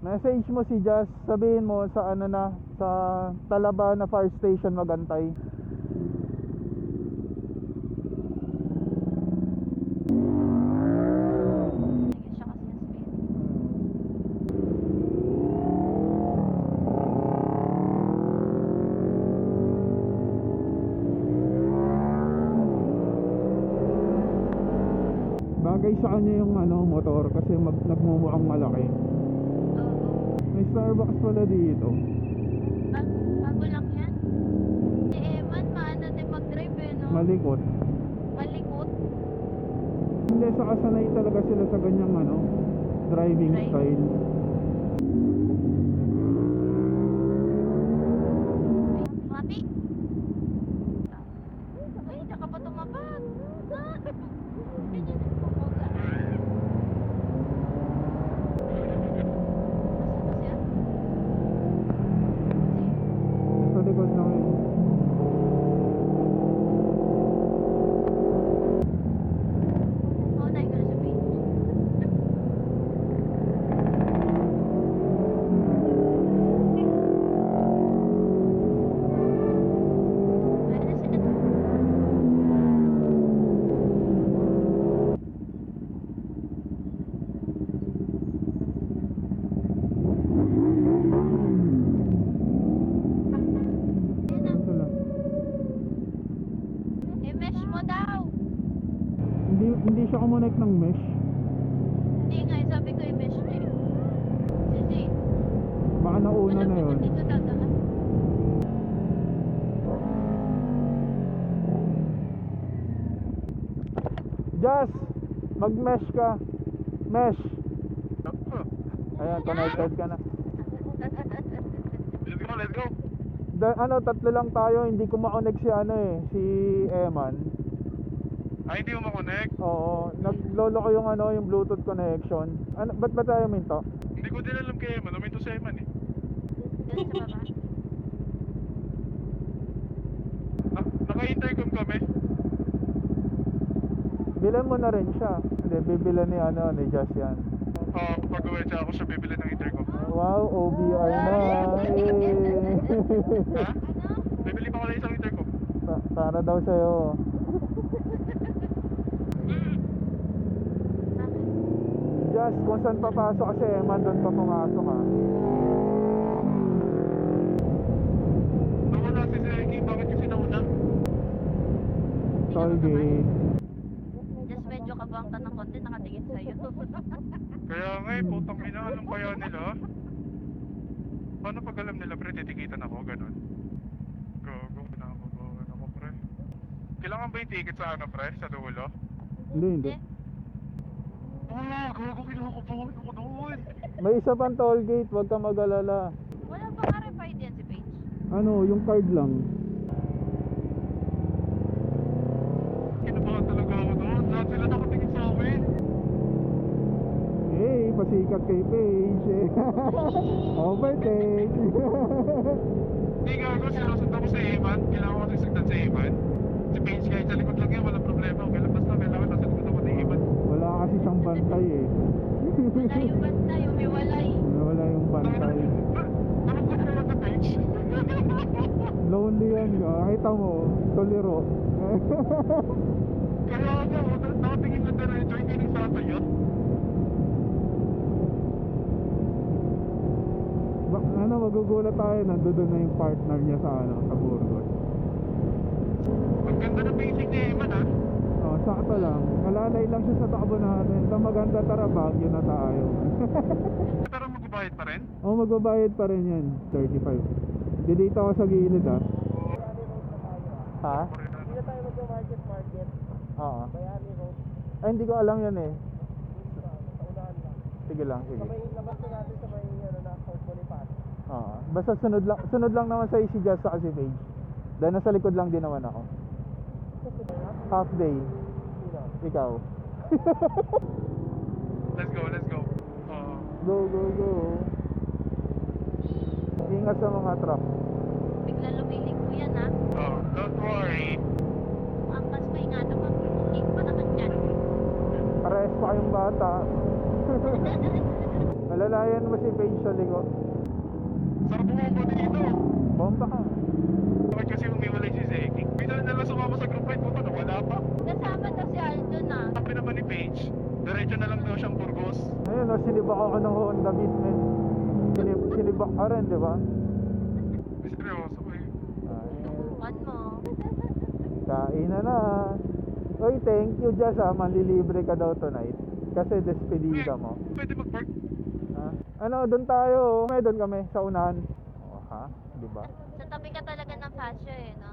Message mo si Jazz, sabihin mo sa ano na, sa Talaba na fire station magantay. Ayun siya kasi yung speed. Bagay sa kanya yung ano, motor kasi nagmumukhang malaki. Oo. May Starbucks pala dito. Bago lang yan. Si Eman, maano din mag-drive eh, no? Malikot. Malikot. Hindi, sa kasanay talaga sila sa ganyang ano, driving Drive. style. Mati! Ay, tsaka pa tumapag. Ganyan ang pumoga. Nasaan na siya? Sa likod lang yun. Maunay ko na sa page. Ayun na siya. Ayun na. Ito lang. I-mesh mo daw. Hindi siya kumonect ng mesh. Hindi nga, sabi ko i-mesh mo eh. Sige. Baka nauna Alam na mo yun. na dito dadaan. Jazz, mag-mesh ka. Mesh. Ayan, connected ka na. Let's go, let's go. Ano, tatlo lang tayo, hindi ko ma-connect si ano eh, si Eman. Ay, hindi mo makonect. Oo, naglolo ko yung ano, yung Bluetooth connection. Ano, ba't ba tayo minto? Hindi ko din alam kay Eman. Uminto sa Eman eh. Diyan sa baba. Naka-intercom kami. Bilan mo na rin siya. Hindi, bibilan ni ano, ni Jazz yan. Pag-uwi siya ako siya bibili ng intercom. Wow, OBR na. Eh. Ha? Bibili pa ko lang isang intercom. Para daw sa'yo. Jazz, kung saan papasok kasi Eman, doon pa pumasok ha. Nawala si Zeki. Bakit kasi nauna? Tollgate. Just medyo kabang ka ng konti, nakatingin sa'yo. Kaya nga eh, putang ina. Anong kaya nila? Paano pag alam nila pre, titikitan ako, ganun. Go ako pre. Kailangan ba yung ticket sa ano pre, sa dulo? Hindi. Gago, kailangan ko ako doon. May isa pang tollgate, wag ka mag-alala. Wala pa verified yan si Paige. Ano, yung card lang. Kinabahan talaga ako doon. Lahat sila nakatingin sa akin. Hey, pasikat kay Paige. Overtake. Hindi gago, sinusundan ko sa Eman. Kailangan ko sisigdan sa Eman. Si Paige kahit sa likod lang yan, walang problema. Okay lang, basta kailangan nasa likod ako ni Eman. Wala kasi siyang bantay eh. Wala yung basta, yung may walay. Wala yung bantay. Ano ko naman sa Paige? Lonely yan ka. Kita mo, tolero. Kaya ako, nakatingin na diretso, hindi nagsasayo. Ano, magugulat tayo, nandoon na yung partner niya sa ano, sa Burgos. Ang ganda ng pacing ni Eman ha. Oh, sakto lang. Malalay lang siya sa takbo natin. Ito maganda, tara, Baguio na tayo. Pero magbabayad pa rin? Oh, magbabayad pa rin yan, 35. Dito ako sa gilid ah. Ha? Hindi na tayo mag-market. Oo. Bayani Road. Ay, hindi ko alam yan eh. Dito sa unahan lang. Sige lang, sige. Sa may labas na natin sa may na Fort Bonifacio. Oo. Basta sunod lang naman sa si Jazz sa si Paige. Dahil nasa likod lang din naman ako. Half day. Sino? Ikaw. Let's go, let's go. Go, go, go. Ingat sa mga truck. Bigla lumilig mo yan ha. Don't worry. Kung angkas pa ingatan mo, hindi pa naman dyan. Parehas pa kayong bata. Alalayan mo si Paige sa likod. Sarap bumombo dito. Bomba ka. Bakit kasi umiwalay si Zeki? Bigla na lang sumama sa group ride. Puta na, wala pa. Kasama daw si Aldo na. Sabi naman ni Paige, diretso na lang daw siyang Burgos. Ayun, no, sinibak ako ng Honda Beat, men. Sinibak ka rin, di ba? May seryoso eh. Tubukan mo. Kain na. Oy, thank you, Jazz, ha. Manlilibre ka daw tonight. Kasi despedida mo. Pwede mag-park. Ha? Ano, doon tayo. Doon kami, sa unahan. Oh, ha? Di ba? Sa tabi ka talaga ng fashion eh, no?